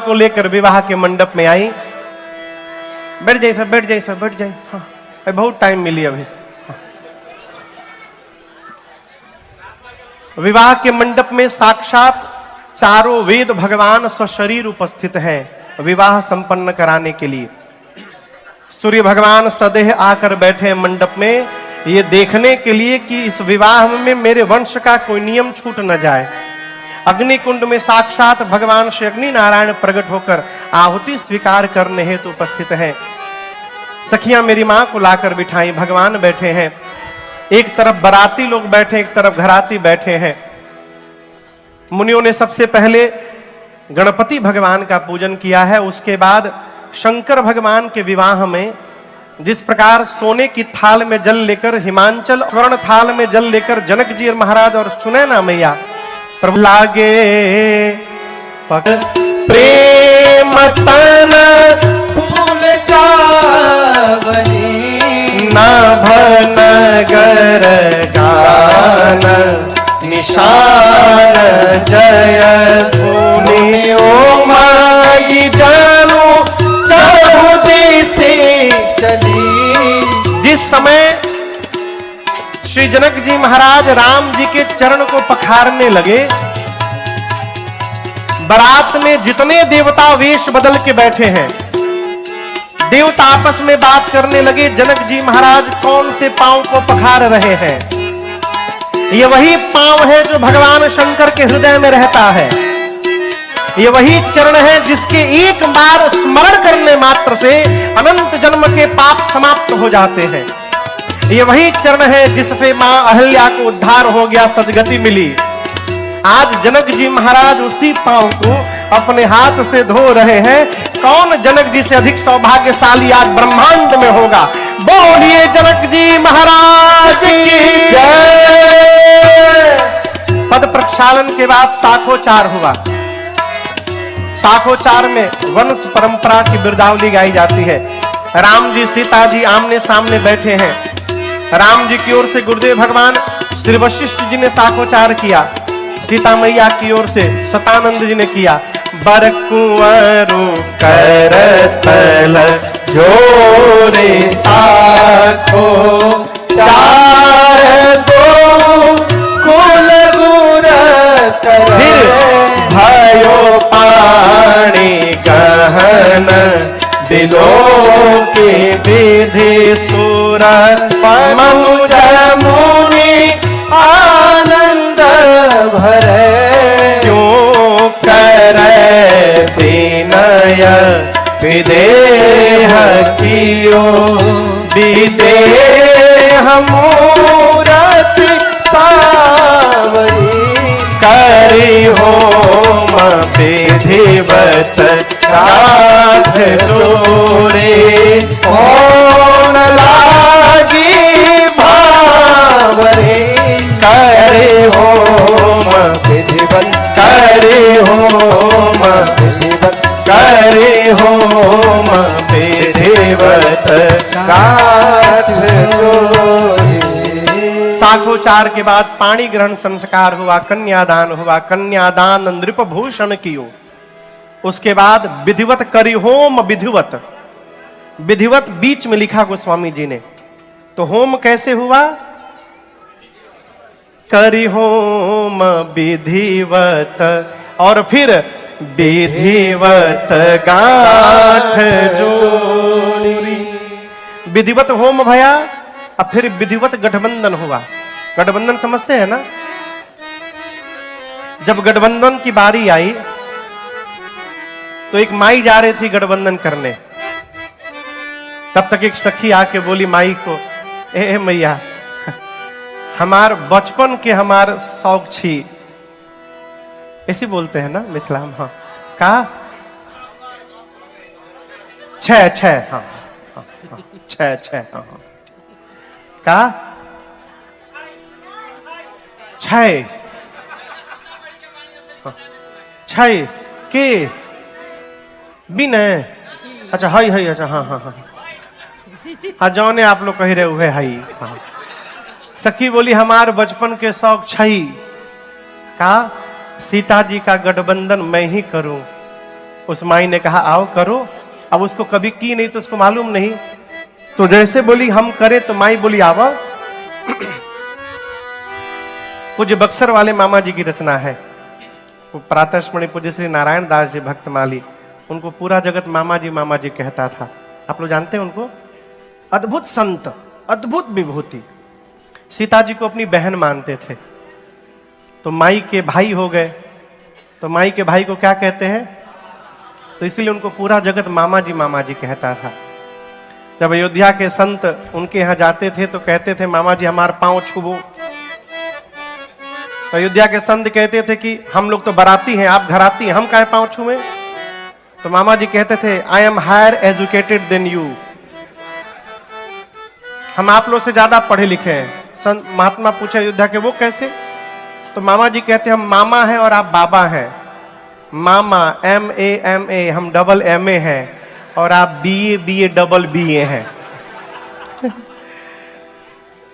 को लेकर विवाह के मंडप में आई। बैठ जाइए सर, बैठ जाइए सर, बैठ जाइए। हाँ, बहुत टाइम मिली अभी। हाँ। विवाह के मंडप में साक्षात चारों वेद भगवान सशरीर उपस्थित हैं विवाह संपन्न कराने के लिए। सूर्य भगवान सदेह आकर बैठे मंडप में, ये देखने के लिए कि इस विवाह में मेरे वंश का कोई नियम छूट न जाए। अग्निकुंड में साक्षात भगवान श्री अग्नि नारायण प्रकट होकर आहुति स्वीकार करने हेतु उपस्थित हैं। सखियां मेरी मां को लाकर बिठाई, भगवान बैठे हैं। एक तरफ बराती लोग बैठे, एक तरफ घराती बैठे हैं। मुनियों ने सबसे पहले गणपति भगवान का पूजन किया है। उसके बाद शंकर भगवान के विवाह में जिस प्रकार सोने की थाल में जल लेकर, हिमांचल स्वर्ण थाल में जल लेकर जनक जी महाराज और सुनैना मैया प्रभु लागे प्रेम तन फूल कावली नभनगर गान निशान जय सुनी ओ माई जानू चहुदी से चली। जिस समय श्री जनक जी महाराज राम जी के चरण को पखारने लगे, बारात में जितने देवता वेश बदल के बैठे हैं, देवता आपस में बात करने लगे, जनक जी महाराज कौन से पांव को पखार रहे हैं। ये वही पांव है जो भगवान शंकर के हृदय में रहता है। ये वही चरण है जिसके एक बार स्मरण करने मात्र से अनंत जन्म के पाप समाप्त हो जाते हैं। ये वही चरण है जिससे मां अहल्या को उद्धार हो गया, सदगति मिली। आज जनक जी महाराज उसी पांव को अपने हाथ से धो रहे हैं। कौन जनक जी से अधिक सौभाग्यशाली आज ब्रह्मांड में होगा? बोलिए जनक जी महाराज की जय। पद प्रक्षालन के बाद साखोचार हुआ। साखोचार में वंश परंपरा की बिरदावली गाई जाती है। राम जी सीता जी आमने सामने बैठे हैं। राम जी की ओर से गुरुदेव भगवान श्री वशिष्ठ जी ने साखोचार किया। सीता मैया की ओर से सतानंद जी ने किया। बर कुंवरु करतल जोरे साखो चार दो कुल गुर फिर भयो पाणी गहन दिलो के विधि सुर मनुज मुनि आनंद भरे क्यों करे विनय विदेह कियो विदेह मूरत सावरी करी होम विधिवत राध जोड़े कौन लागी भावरे करे होम विधिवत करे होम विधिवत करे होम विधिवत राध जोड़े। साखोचार के बाद पाणी ग्रहण संस्कार हुआ, कन्यादान हुआ। कन्यादान नृपभूषण कियो। उसके बाद विधिवत करी होम विधिवत। विधिवत बीच में लिखा गोस्वामी जी ने, तो होम कैसे हुआ? करी होम विधिवत और फिर विधिवत गांठ जोड़ी। विधिवत होम भया, अब फिर विधिवत गठबंधन हुआ। गठबंधन समझते हैं ना? जब गठबंधन की बारी आई तो एक माई जा रही थी गठबंधन करने। तब तक एक सखी आके बोली माई को, ए मैया हमार बचपन के हमार शौक छी। ऐसे बोलते हैं ना मिथिला में? हाँ का छह छह हाँ हाँ हाँ छह छह हाँ हाँ का छह छह के बिन अच्छा हाई हाई अच्छा हाँ हाँ हाँ हाँ जौने आप लोग कह रहे हुए हाई। हाँ सखी बोली हमार बचपन के शौक छही का सीता जी का गठबंधन मैं ही करूं। उस माई ने कहा आओ करो। अब उसको कभी की नहीं तो उसको मालूम नहीं, तो जैसे बोली हम करें तो माई बोली आवा। पूज्य बक्सर वाले मामा जी की रचना है, वो प्रातः स्मरणीय पूज्य श्री नारायण दास जी भक्तमाली, उनको पूरा जगत मामा जी कहता था। आप लोग जानते हैं उनको? अद्भुत संत, अद्भुत विभूति। सीता जी को अपनी बहन मानते थे, तो माई के भाई हो गए, तो माई के भाई को क्या कहते हैं? तो इसलिए उनको पूरा जगत मामा जी कहता था। जब अयोध्या के संत उनके यहां जाते थे तो कहते थे मामा जी हमार पांव छुबो। तो अयोध्या के संत कहते थे कि हम लोग तो बराती हैं, आप घराती हैं, हम काहे पांव छुए? तो मामा जी कहते थे I am higher educated than you, हम आप लोग से ज्यादा पढ़े लिखे हैं। संत महात्मा पूछे अयोध्या के वो कैसे? तो मामा जी कहते हम मामा हैं और आप बाबा हैं। मामा MA हम डबल MA हैं और आप BA डबल BA हैं।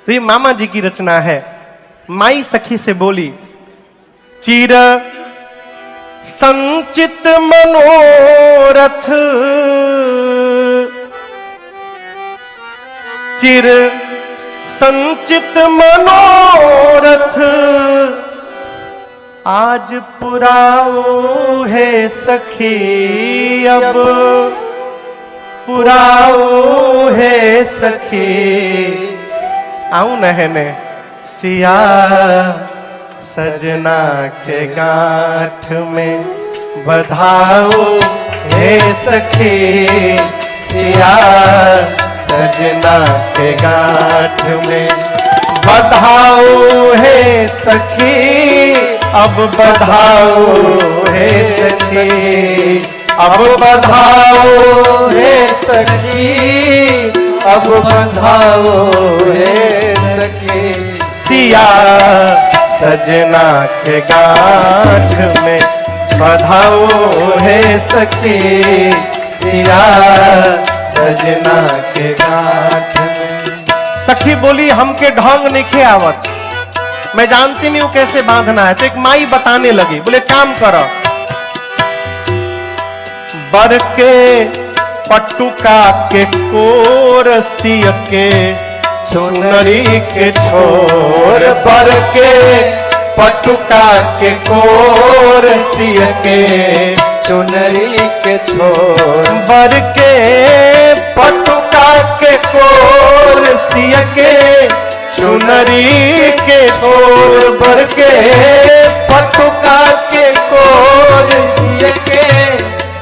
तो ये मामा जी की रचना है। माई सखी से बोली चिर संचित मनोरथ, चिर संचित मनोरथ आज पुराओ है सखी, अब पुराओ है सखी। आऊं नहने सिया सजना के गांठ में बधाओ है सखी, सिया सजना के गांठ में बधाओ है सखी, अब बधाओ है सखी, अब बधाओ है सखी, अब बधाओ है सखी। सिया सजना के गांठ में बधाओ है सखी, सिया सजना के गांठ में। सखी बोली हमके ढंग नहीं आवत, मैं जानती नहीं हूं कैसे बांधना है। तो एक माई बताने लगी, बोले काम करो, बर के पटुका के कोर सिय के चुनरी के छोर, बर के पटुका के कोर सिय के चुनरी के छोर, बर के पटुका के कोर सिय के चुनरी के छोर, बर के पटुका के कोर सिय के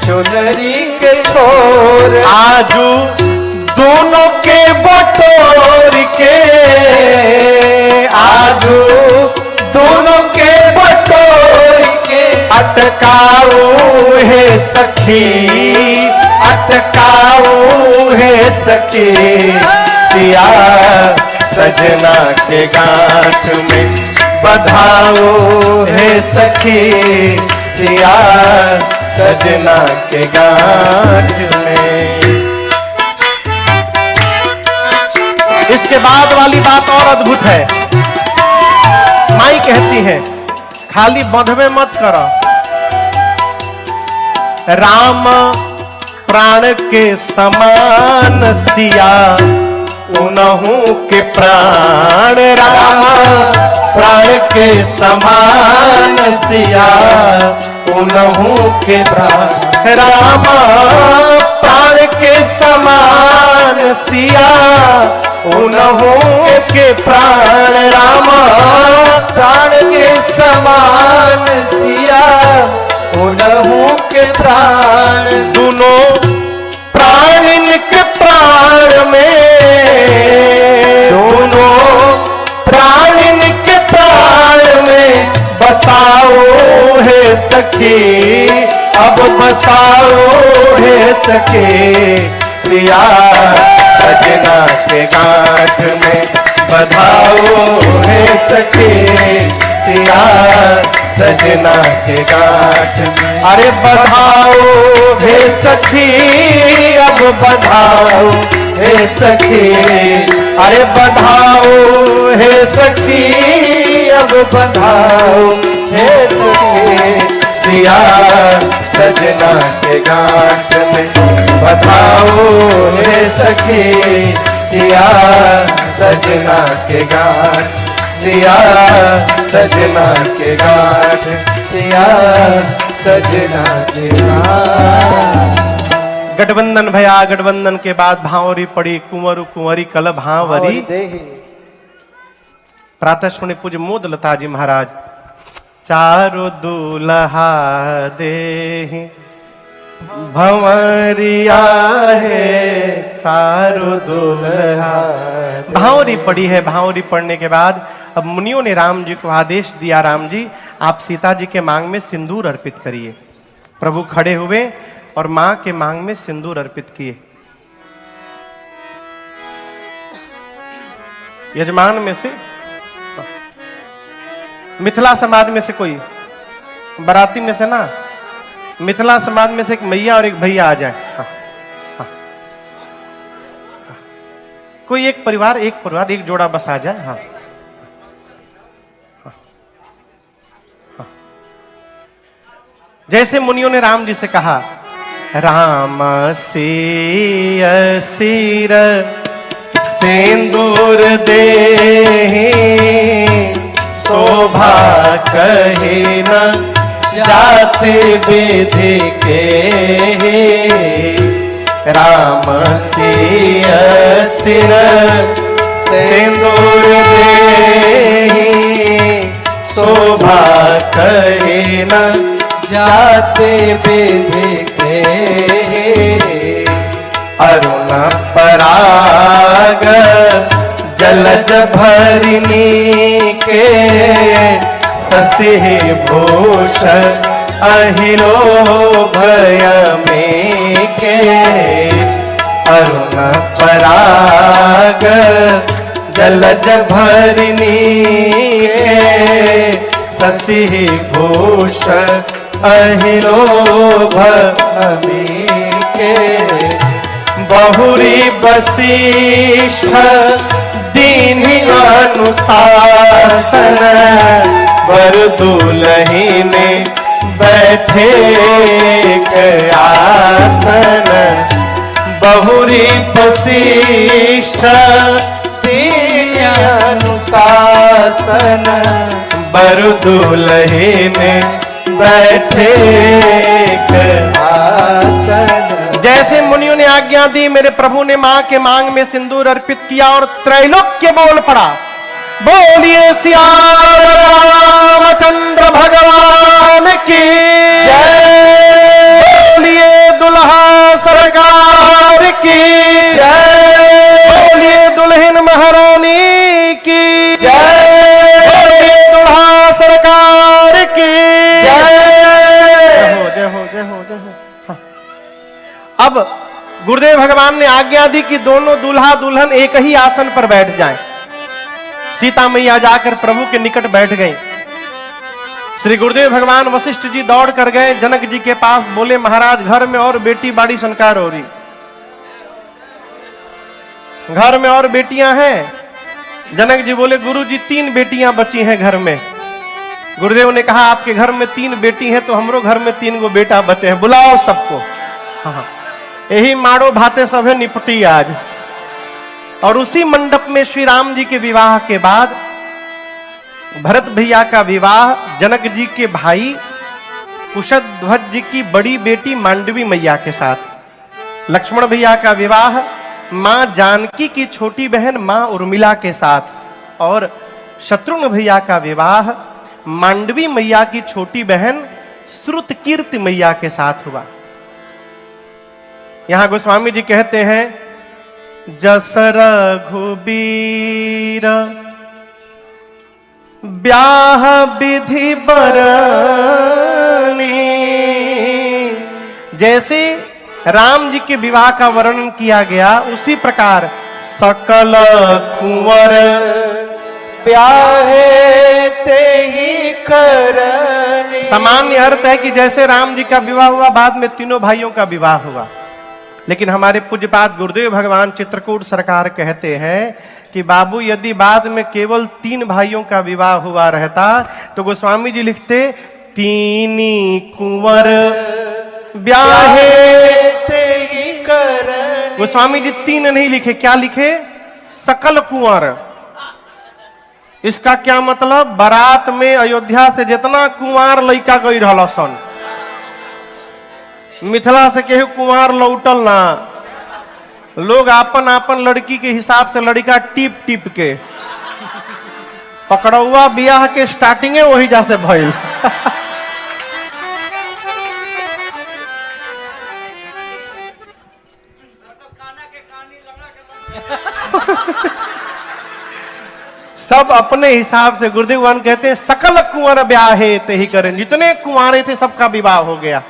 चुनरी के छोर। आजू दोनों के बटोर के, आजू दोनों के बटोर के अटकाओ है सखी, अटकाओ है सखी। सिया सजना के गांठ में बधाओ है सखी, सिया सजना के गांठ में। इसके बाद वाली बात और अद्भुत है। माई कहती है खाली बंधवे मत करो, राम प्राण के समान सिया उनहु के प्राण, राम प्राण के समान सिया उनहु के प्राण, राम प्राण के समान सिया उनहु के प्राण, राम प्राण के समान सिया उनहु के प्राण। दोनों प्राण के प्राण में, दोनों प्राण के प्राण में बसाओ है सखी, अब बसाओ है सखी। सिया सजना के गांठ में बधाओ है सखी, सिया सजना के गांठ में। अरे बधाओ है सखी, अब बधाओ है सखी, अरे बधाओ है सखी, अब बधाओ है सखी। सिया सजना के गांठ में बताओ हे सखी सिया सजना के गांठ सिया सजना के गांठ सिया सजना के गांठ। गठबंधन भया, गठबंधन के बाद भावरी पड़ी, कुंवर कुंवरी कल भावरी। प्रातः सुने पूज्य मोद लता जी महाराज, चारो दूल्हा दे भंवरिया है, चारो दूल्हा। भावरी पड़ी है। भावरी पड़ने के बाद अब मुनियों ने राम जी को आदेश दिया, राम जी आप सीता जी के मांग में सिंदूर अर्पित करिए। प्रभु खड़े हुए और मां के मांग में सिंदूर अर्पित किए। यजमान में से, मिथिला समाज में से कोई, बाराती में से ना, मिथिला समाज में से एक मैया और एक भैया आ जाए। हाँ, हाँ, हाँ। कोई एक परिवार एक जोड़ा बस आ जाए। हाँ, हाँ, हाँ। जैसे मुनियों ने राम जी से कहा, राम सिय सिर सिंदूर दे शोभा कहे न जाते विधि के। राम सिय सिर सिंदूर दे शोभा कहे न जाते विधि के। अरुण पराग जलज भरिणी के शशि भूषण अहिलो भय में के। अरुण पराग जलज भरिणी के शशि भूषण अहिलो भय के। बहुरी वशिष्ठ दीन्हि अनुशासन वर दुलही ने बैठे आसन। बहुरी वशिष्ठ दीन्हि अनुशासन वर दुलही ने बैठे आसन। जैसे मुनियों ने आज्ञा दी, मेरे प्रभु ने मां के मांग में सिंदूर अर्पित किया और त्रैलोक्य बोल पड़ा, बोलिए सियावर रामचंद्र भगवान की जय। बोलिए दुल्हा सरकार की जय। बोलिए दुल्हन महारानी की जय। बोलिए दुल्हा सरकार की जय। जय हो जय हो जय हो जय हो। अब गुरुदेव भगवान ने आज्ञा दी कि दोनों दूल्हा दुल्हन एक ही आसन पर बैठ जाएं। सीता मैया जाकर प्रभु के निकट बैठ गई। श्री गुरुदेव भगवान वशिष्ठ जी दौड़ कर गए जनक जी के पास, बोले महाराज घर में और बेटी बाड़ी संकार हो रही, घर में और बेटियां हैं। जनक जी बोले गुरु जी 3 बेटियां बची हैं घर में। गुरुदेव ने कहा आपके घर में 3 बेटी हैं तो हमरो घर में 3 गो बेटा बचे हैं, बुलाओ सबको। हाँ, यही मारो भाते सभे निपटी आज। और उसी मंडप में श्री राम जी के विवाह के बाद भरत भैया का विवाह जनक जी के भाई कुशध्वज जी की बड़ी बेटी मांडवी मैया के साथ। लक्ष्मण भैया का विवाह मां जानकी की छोटी बहन मां उर्मिला के साथ। और शत्रुघ्न भैया का विवाह मांडवी मैया की छोटी बहन श्रुतकीर्ति मैया के साथ हुआ। यहां गोस्वामी जी कहते हैं, जस रघुबीर ब्याह विधि बरनी। जैसे राम जी के विवाह का वर्णन किया गया उसी प्रकार सकल कुंवर ब्याहे ते ही करनी। सामान्य अर्थ है कि जैसे राम जी का विवाह हुआ, बाद में तीनों भाइयों का विवाह हुआ। लेकिन हमारे पूज्यपाद गुरुदेव भगवान चित्रकूट सरकार कहते हैं कि बाबू यदि बाद में केवल 3 भाइयों का विवाह हुआ रहता तो गोस्वामी जी लिखते, तीनी कुंवर ब्याहे ते कर। गोस्वामी जी 3 नहीं लिखे, क्या लिखे? सकल कुंवर। इसका क्या मतलब? बारात में अयोध्या से जितना कुंवार लड़का गई रहा सन, मिथिला से केहू कुंवार लौटल ना। लोग आपन आपन लड़की के हिसाब से लड़का टिप टिप के पकड़ौआ बियाह के स्टार्टिंगे वही जा से भइल। सब अपने हिसाब से। गुरुदेव भगवान कहते हैं सकल कुंवर ब्याहे ते ही करें। जितने कुंवारे थे सबका विवाह हो गया।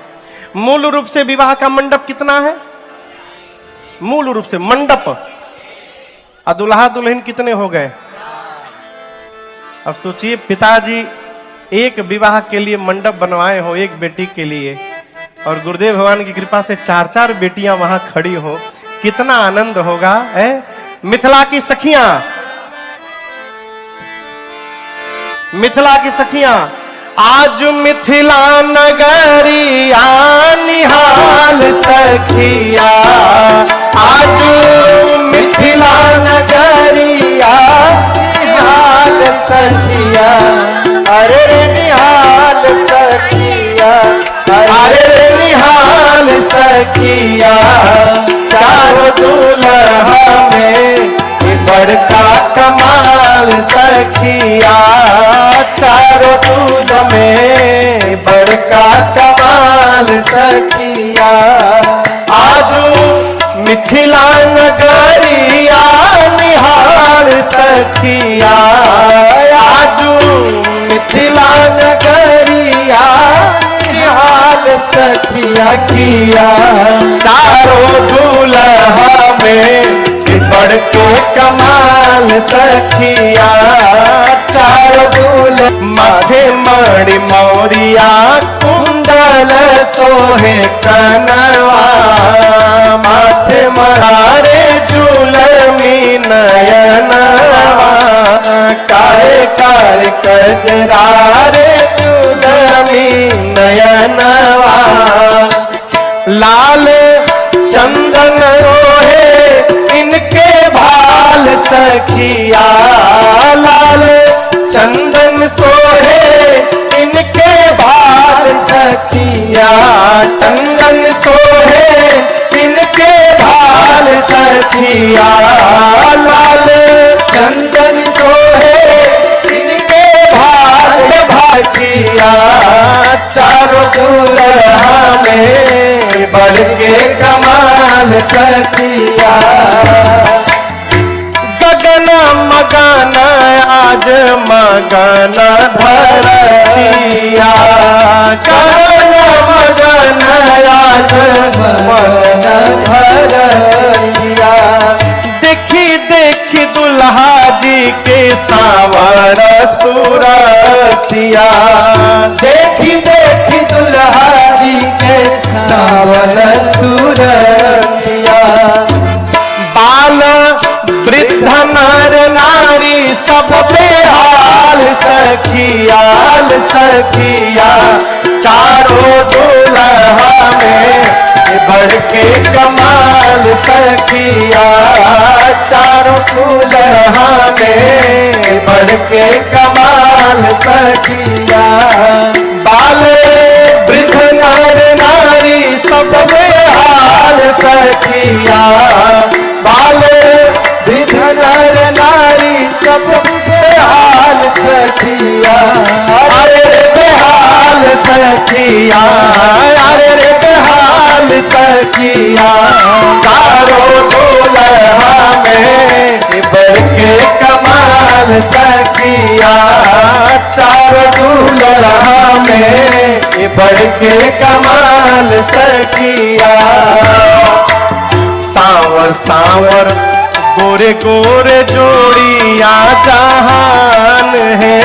मूल रूप से विवाह का मंडप कितना है? मूल रूप से मंडप और दुल्हा दुल्हन कितने हो गए? अब सोचिए, पिताजी एक विवाह के लिए मंडप बनवाए हो एक बेटी के लिए, और गुरुदेव भगवान की कृपा से 4-4 बेटियां वहां खड़ी हो, कितना आनंद होगा। मिथिला की सखियां, मिथिला की सखियां, आज मिथिला नगरिया निहाल सखिया, आज मिथिला नगरिया निहाल सखिया, अरे रे निहाल सखिया, अरे रे निहाल सखिया। चारों दूल्हा में बड़का कमाल सखिया, चारों दूल्हा में बड़का कमाल सखिया। आज मिथिला नगरिया निहाल सखिया, आज मिथिला नगरिया निहाल सखिया किया। चारों दूल्हा में बड़के कमाल सखिया, चारों दूल्हा माथे मणि मौरिया कुंडल सोहे कनवा, माथे मारे झूलमी नयनवा, काय काय कजरारे झूलमी नयनवा। लाल चंदन रोहे इनके भाल सखिया, लाल चंदन सोहे इनके भाल सखिया, चंदन सोहे इनके भाल सखिया, लाल चंदन सोहे इनके भाल भाखिया। चारों दूल्हा में बड़के कमाल सखिया। गगन मगन आज मगन धरतिया, गगन मगन आज मगन धरतिया। देखी देखी दुल्हा जी के सावर सूरतिया, देखी देखी दुल्हा जी के सावर सूरतिया। बाल वृद्ध नर नारी सब बेहाल सखियाल सखिया। चारों दूल्हा में बड़के कमाल सखिया, चारों दूल्हा में बड़के कमाल सखिया। बाल वृद्ध नर नारी सब बेहाल सखिया, बाल वृद्ध नर नारी सब बेहाल सखिया। अरे बेहाल सखिया, अरे बेहाल सखिया। चारों दूल्हा में बड़के कमाल सखिया, चारों दूल्हा में बड़के कमाल सखिया। सावर सावर गोरे गोरे जोड़िया जहान है,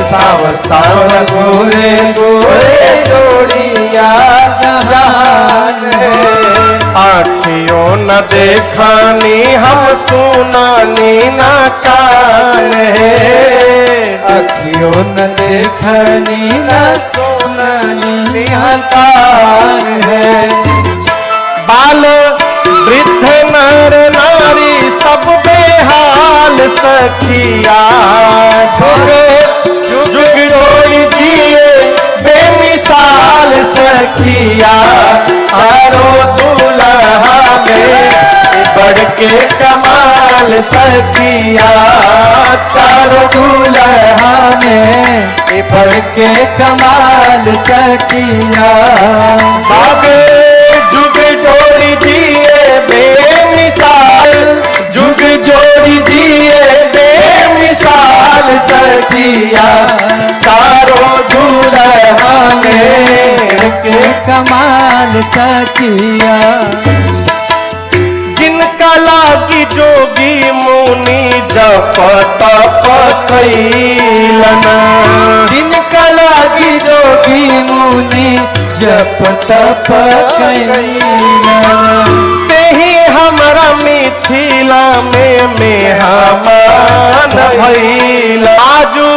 सावर सावर गोरे गोरे जोड़िया जहान है। आँखियों न देखनी हम सुनानी न कान है, आँखियों न देखनी न निहतार है। बाल वृद्ध नर नारी सब बेहाल सखिया, जुग जोड़ी जिए बेमिसाल सखिया, चारों दूल्हा में बढ़ के कमाल सखिया, चारों दूल्हा में बढ़ के कमाल सखिया। बाबे जुग जोड़ी दिए बेमिसाल, जुग जोड़ी दिए बेमिसाल सखिया, चारों दूल्हा में के कमाल सखिया। जिनका लागी जोगी मुनि जप तप कैलन, जिनका लागी जोगी मुनि जप तप कैलन, से ही हमारा मिथिला में मेहमान भइल। आजू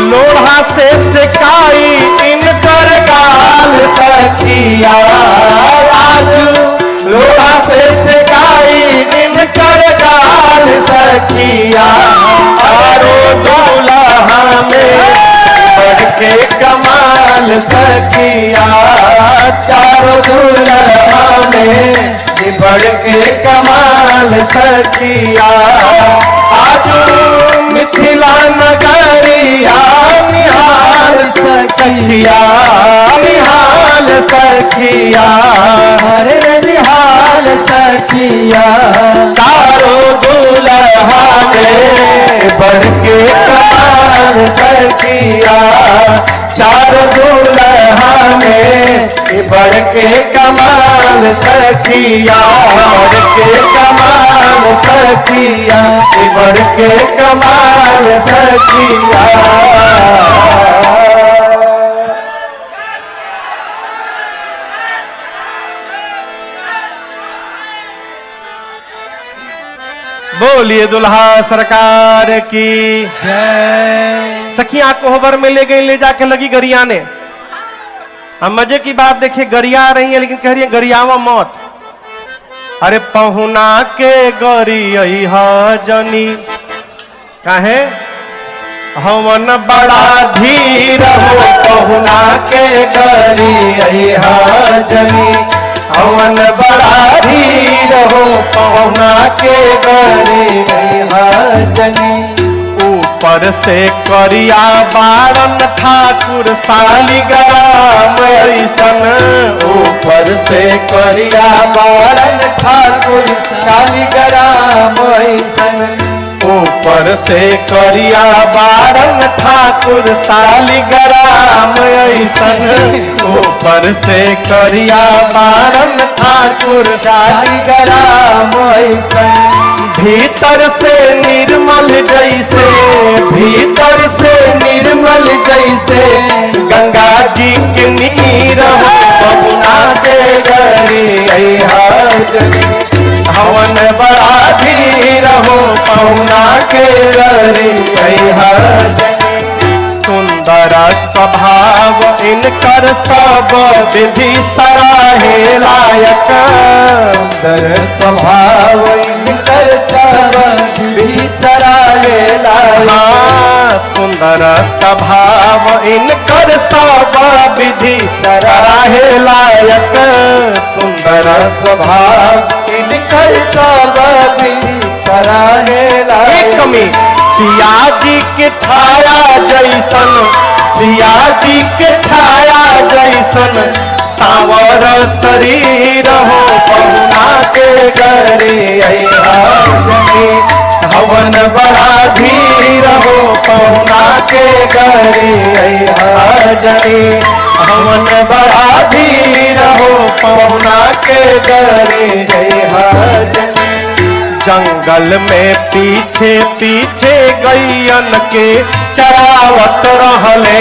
लोढ़ा से सेकाई इनकर गाल सखिया, आजू लोहा से सेकाई इनकर गाल सखिया, चारों दूल्हा में बढ़ के कमाल सखिया, चारों दूल्हा में बढ़ के कमाल सखिया। आजू मिथिला नगरिया निहाल सखिया, निहाल सखिया, हरे निहाल सखिया, चारों दूल्हा में बढ़ के कमाल सखिया, चारों दूल्हा में बढ़ के कमाल सखिया, बढ़ के कमाल सखिया, बढ़ के कमाल सखिया। बोलिए दुल्हा सरकार की जय। सखियां कोहबर में ले गई, ले जाके लगी गरियाने। अब मजे की बात देखिए, गरिया रही है लेकिन कह रही है गरियावा मौत। अरे पहुना के गरी जनी काहे हवन बड़ा धीर हो, पहुना के गरी जनी हवन बड़ा धीर हो, पहुना के गरी जनी। ऊपर से करिया बारन ठाकुर शालिग्राम ऐसन, ऊपर से करिया बारन ठाकुर शालिग्राम ऐसन, ऊपर से करिया बारन ठाकुर शालिग्राम ऐसन, ऊपर से करिया बारन ठाकुर शालिग्राम ऐसन। भीतर से निर्मल जैसे, भीतर से निर्मल जैसे गंगा जी के नीर पहुना के गरी हवन बड़ा धीर हो, पहुना के गरी सुंदर स्वभाव इनकर सब विधि सराहे लायक, सुंदर स्वभाव इनकर सब विधि सराहे लायक, सुंदर स्वभाव इनकर सब विधि सराहे लायक, सुंदर स्वभाव इनकर सब विधि सराहे लायक। सिया जी के छाया जैसन, सिया जी के छाया जैसन सावर शरीर हो, पहुना के गरी हवन बड़ा धीर हो, पहुना के गरी हवन बड़ा धीर हो, पहुना के गरी जंगल में पीछे पीछे गैयन के चरावत रहले।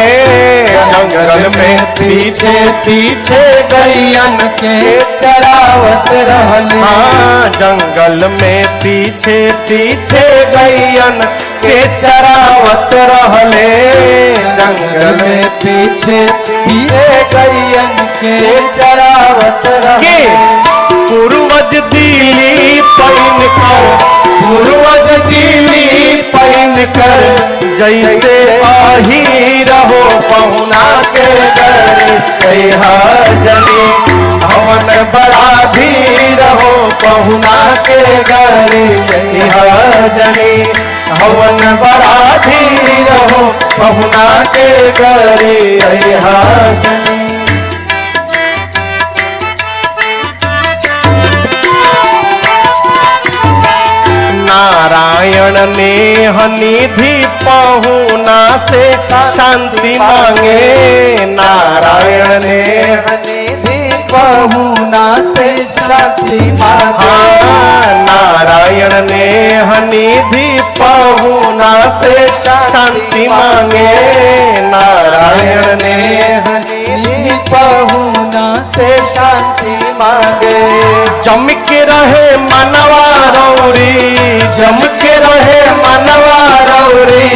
जंगल में पीछे पीछे गैयन के चरावत रहले। हाँ, जंगल में पीछे पीछे गैयन के चरावत रहले। जंगल में पीछे पीछे गैयन के चरावत रहले। पूर्वज दिली पहन कर, पूर्वज दिली पहन कर, जैसे आही रहो पहुना के घर जनी। हवन बड़ा भी रहो पहुना के घर जनी। हवन बड़ा भी रहो पहुना के घर जनी। नारायण ने निधि पहुना से शांति मांगे। नारायण ने निधि पहुना से शांति मांगे। हाँ, नारायण ने निधि पहुना से शांति मांगे। नारायण ने निधि पहुना से शांति मांगे। जम के रहे मनवा रौरी, जम के रहे मनवा रौरी।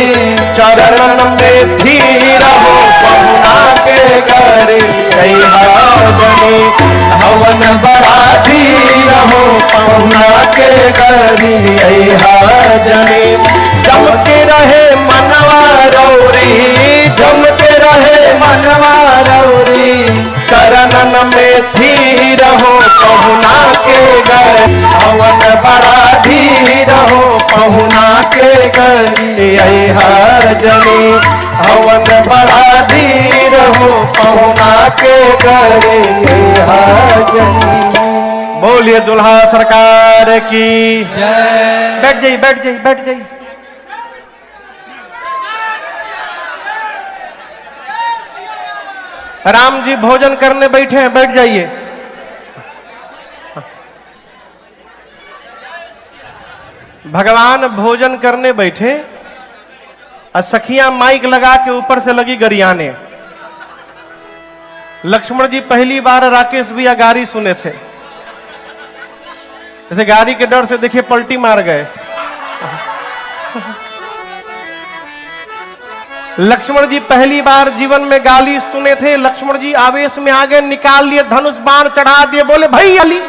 चरणन में धीर हो पहुना के घर जनी। हवन बड़ा धीर हो पहुना के घर जनी। जम के रहे मनवा रौरी, जम के रहे मनवा रौरी। चरणन में धीर हो पहुना के घर। हवन बड़ा धीर हो पहुना के घर जनी। हवन बड़ा धीर हो पहुना के घर जनी। बोलिए दुल्हा सरकार की जय। बैठ जाइए, बैठ जाइए, बैठ जाइए। राम जी भोजन करने बैठे हैं, बैठ जाइए। भगवान भोजन करने बैठे और सखियां माइक लगा के ऊपर से लगी गरियाने। लक्ष्मण जी पहली बार राकेश भैया गाड़ी सुने थे, जैसे गाड़ी के डर से देखिए पलटी मार गए। लक्ष्मण जी पहली बार जीवन में गाली सुने थे। लक्ष्मण जी आवेश में आ गए, निकाल लिए धनुष बाण चढ़ा दिए, बोले भाई अली